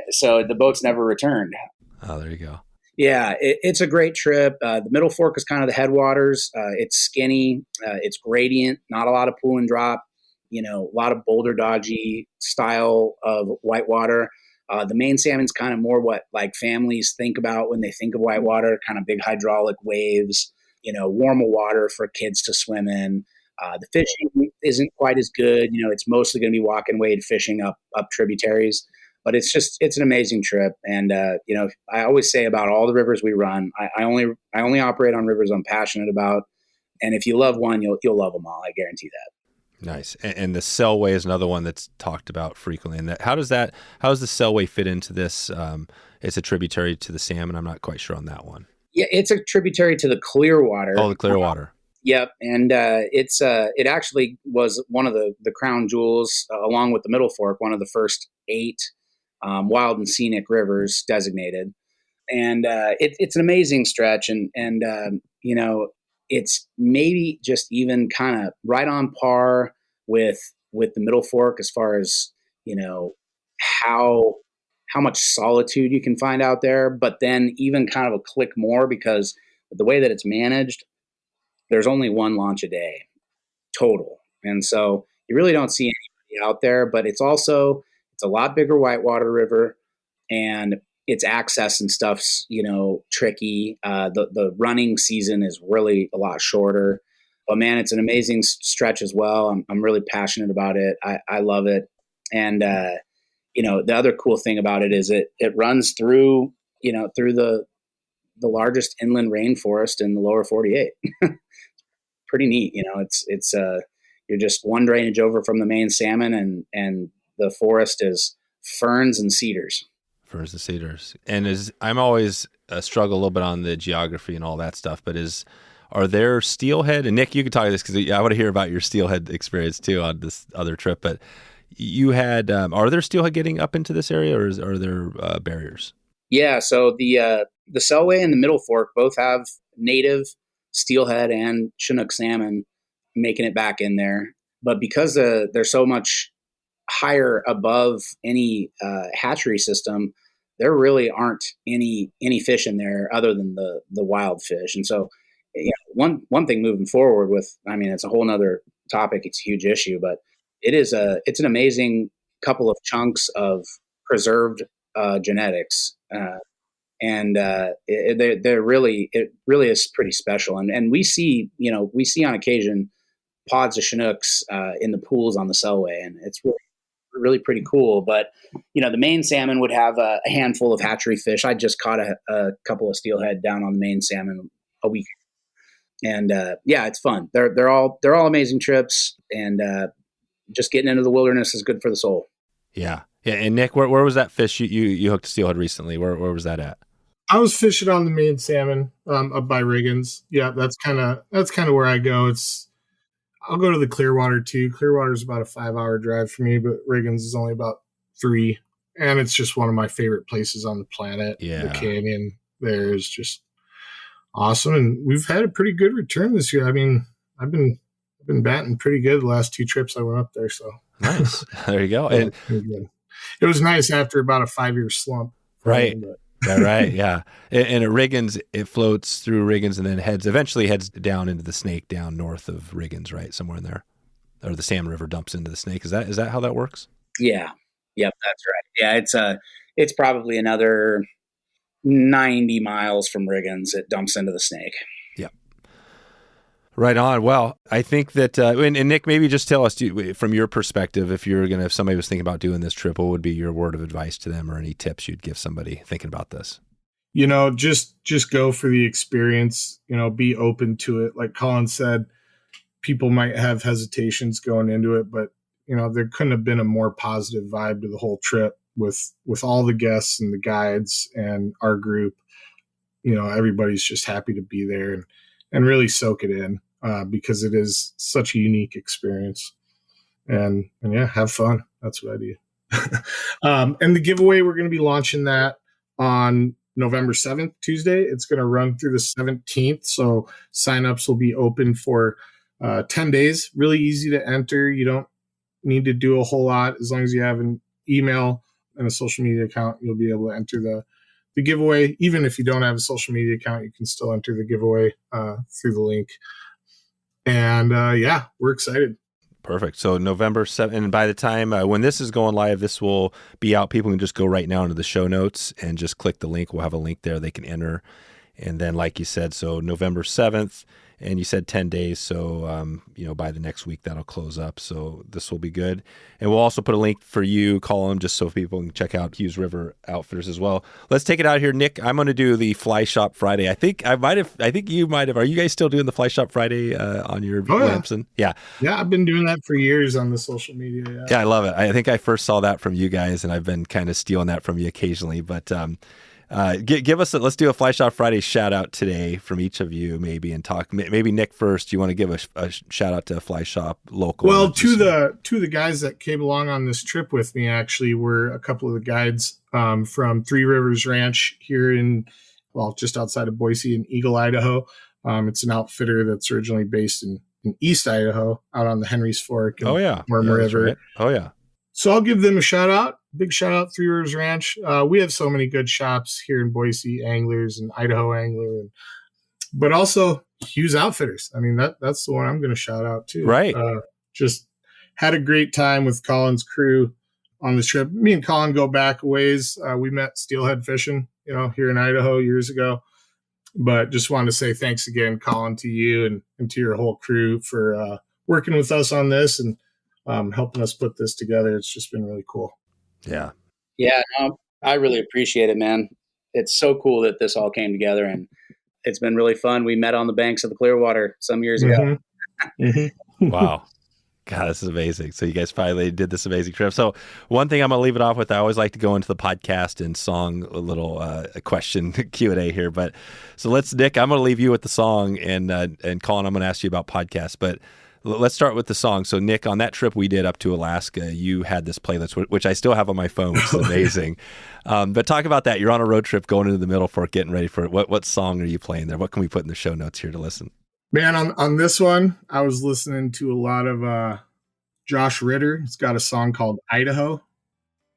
so the boats never returned. Oh, there you go. Yeah, it's a great trip. The Middle Fork is kind of the headwaters. It's skinny. It's gradient, not a lot of pool and drop, a lot of boulder dodgy style of whitewater. The main salmon's kind of more what like families think about when they think of whitewater, kind of big hydraulic waves, warmer water for kids to swim in. The fishing isn't quite as good. It's mostly going to be walk and wade fishing up tributaries, but it's an amazing trip. And, I always say about all the rivers we run, I only operate on rivers I'm passionate about. And if you love one, you'll love them all. I guarantee that. Nice. And the Selway is another one that's talked about frequently. And how does the Selway fit into this? It's a tributary to the salmon. I'm not quite sure on that one. Yeah, it's a tributary to the Clearwater. Oh, the Clearwater. Yep. And it actually was one of the crown jewels, along with the Middle Fork, one of the first 8 wild and scenic rivers designated. And it's an amazing stretch. And it's maybe just even kind of right on par with the Middle Fork as far as, how how much solitude you can find out there, but then even kind of a click more because the way that it's managed, there's only one launch a day total. And so you really don't see anybody out there, but it's a lot bigger Whitewater River, and its access and stuff's, tricky. The running season is really a lot shorter, but man, it's an amazing stretch as well. I'm really passionate about it. I love it. And, the other cool thing about it is it runs through the largest inland rainforest in the lower 48. Pretty neat. It's you're just one drainage over from the main salmon, and the forest is ferns and cedars. Ferns and cedars. And I'm always struggle a little bit on the geography and all that stuff, but are there steelhead? And Nick, you can talk to this because I want to hear about your steelhead experience too on this other trip. But you had, are there steelhead getting up into this area, or are there barriers? Yeah. So the Selway and the Middle Fork both have native steelhead and Chinook salmon making it back in there. But because they're so much higher above any hatchery system, there really aren't any fish in there other than the wild fish. And so one thing moving forward with, it's a whole nother topic. It's a huge issue, but it's an amazing couple of chunks of preserved genetics. It really is pretty special. And we see on occasion pods of Chinooks in the pools on the Selway, and it's really pretty cool. But the main salmon would have a handful of hatchery fish. I just caught a couple of steelhead down on the main salmon a week ago. And it's fun. They're all amazing trips, and just getting into the wilderness is good for the soul. Yeah. And Nick, where was that fish you hooked steelhead recently? Where was that at? I was fishing on the main salmon up by Riggins. Yeah, that's kind of where I go. I'll go to the Clearwater too. Clearwater's about a 5-hour drive for me, but Riggins is only about 3. And it's just one of my favorite places on the planet. Yeah. The canyon there is just awesome. And we've had a pretty good return this year. I've been batting pretty good the last 2 trips I went up there. So nice. There you go. And it was nice after about a 5-year slump. Right. Right. Yeah. And at Riggins, it floats through Riggins and then eventually heads down into the Snake down north of Riggins, right? Somewhere in there. Or the Salmon River dumps into the Snake. Is that how that works? Yeah. Yep. That's right. Yeah. It's probably another 90 miles from Riggins. It dumps into the Snake. Yep. Right on. Well, I think that, and Nick, maybe just tell us from your perspective, if somebody was thinking about doing this trip, what would be your word of advice to them or any tips you'd give somebody thinking about this? Just go for the experience, be open to it. Like Colin said, people might have hesitations going into it, but there couldn't have been a more positive vibe to the whole trip with all the guests and the guides and our group. Everybody's just happy to be there and really soak it in. Because it is such a unique experience, and have fun. That's what I do. And the giveaway, we're going to be launching that on November 7th, Tuesday. It's going to run through the 17th. So signups will be open for 10 days. Really easy to enter. You don't need to do a whole lot. As long as you have an email and a social media account, you'll be able to enter the giveaway. Even if you don't have a social media account, you can still enter the giveaway through the link. And we're excited. Perfect. So November 7th, and by the time when this is going live, this will be out. People can just go right now into the show notes and just click the link. We'll have a link there they can enter. And then, like you said, so November 7th, and you said 10 days. So, by the next week, that'll close up. So this will be good. And we'll also put a link for you, Colin, just so people can check out Hughes River Outfitters as well. Let's take it out here. Nick, I'm going to do the Fly Shop Friday. I think you might have. Are you guys still doing the Fly Shop Friday on your Lamson? Yeah. Yeah, I've been doing that for years on the social media. Yeah, I love it. I think I first saw that from you guys, and I've been kind of stealing that from you occasionally. But give us let's do a Fly Shop Friday shout out today from each of you, maybe, and talk. Maybe Nick first. You want to give a shout out to a Fly Shop local? Well, two of the guys that came along on this trip with me actually were a couple of the guides from Three Rivers Ranch here just outside of Boise in Eagle, Idaho. It's an outfitter that's originally based in East Idaho, out on the Henry's Fork. And River. Right. Oh yeah. So I'll give them a shout out. big shout out Three Rivers Ranch. We have so many good shops here in Boise, Anglers and Idaho Angler, but also Hughes Outfitters. I mean, that's the one I'm going to shout out too. Right. Just had a great time with Colin's crew on this trip. Me and Colin go back a ways. We met steelhead fishing, here in Idaho years ago. But just wanted to say thanks again, Colin, to you and to your whole crew for working with us on this and helping us put this together. It's just been really cool. Yeah. Yeah, no, I really appreciate it, man. It's so cool that this all came together, and it's been really fun. We met on the banks of the Clearwater some years ago. Mm-hmm. Wow. God, this is amazing. So you guys finally did this amazing trip. So one thing I'm going to leave it off with, I always like to go into the podcast and song a little a question Q&A here. But so Nick, I'm going to leave you with the song, and Colin, I'm going to ask you about podcasts. But let's start with the song. So Nick, on that trip we did up to Alaska, you had this playlist, which I still have on my phone, which is amazing. But talk about that. You're on a road trip going into the Middle Fork, getting ready for it. What song are you playing there? What can we put in the show notes here to listen? Man, on this one, I was listening to a lot of Josh Ritter. He's got a song called Idaho,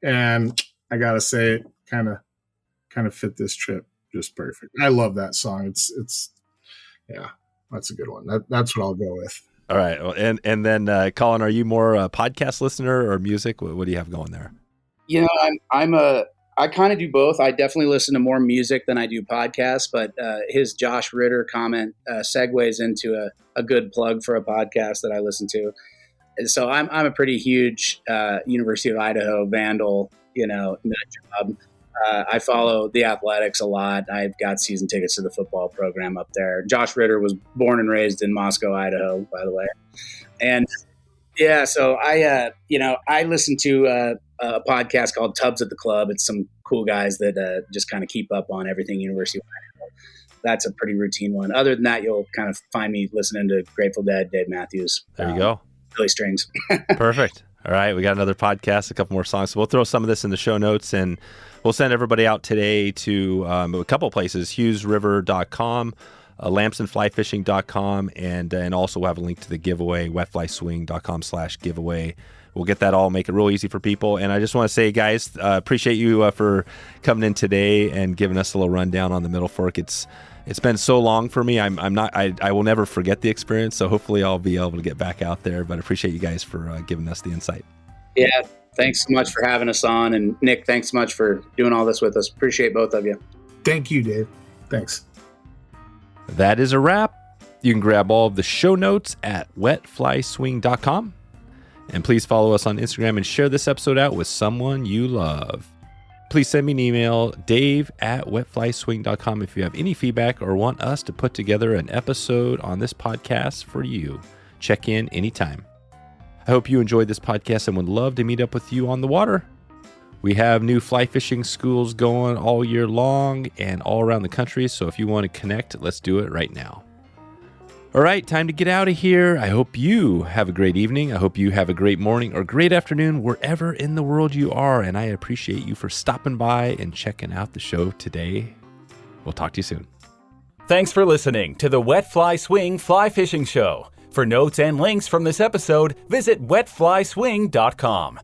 and I gotta say, it kind of fit this trip just perfect. I love that song. It's yeah, that's a good one. That's what I'll go with. All right, well, and then Colin, are you more a podcast listener or music? What do you have going there? I kind of do both. I definitely listen to more music than I do podcasts, but his Josh Ritter comment segues into a good plug for a podcast that I listen to. And so I'm a pretty huge University of Idaho Vandal, nut job. I follow the athletics a lot. I've got season tickets to the football program up there. Josh Ritter was born and raised in Moscow, Idaho, by the way. And yeah, so I listen to a podcast called Tubs at the Club. It's some cool guys that just kind of keep up on everything University of Idaho. That's a pretty routine one. Other than that, you'll kind of find me listening to Grateful Dead, Dave Matthews. There you go. Billy Strings. Perfect. All right. We got another podcast, a couple more songs. So we'll throw some of this in the show notes, and we'll send everybody out today to a couple places, hughesriver.com, lamsonflyfishing.com, and also we'll have a link to the giveaway, wetflyswing.com/giveaway. We'll get that all, make it real easy for people. And I just want to say, guys, appreciate you for coming in today and giving us a little rundown on the Middle Fork. It's been so long for me. I will never forget the experience. So hopefully I'll be able to get back out there. But I appreciate you guys for giving us the insight. Yeah, thanks so much for having us on. And Nick, thanks so much for doing all this with us. Appreciate both of you. Thank you, Dave. Thanks. That is a wrap. You can grab all of the show notes at wetflyswing.com. And please follow us on Instagram and share this episode out with someone you love. Please send me an email, dave@wetflyswing.com, if you have any feedback or want us to put together an episode on this podcast for you. Check in anytime. I hope you enjoyed this podcast and would love to meet up with you on the water. We have new fly fishing schools going all year long and all around the country, so if you want to connect, let's do it right now. All right, time to get out of here. I hope you have a great evening. I hope you have a great morning or great afternoon wherever in the world you are. And I appreciate you for stopping by and checking out the show today. We'll talk to you soon. Thanks for listening to the Wet Fly Swing Fly Fishing Show. For notes and links from this episode, visit wetflyswing.com.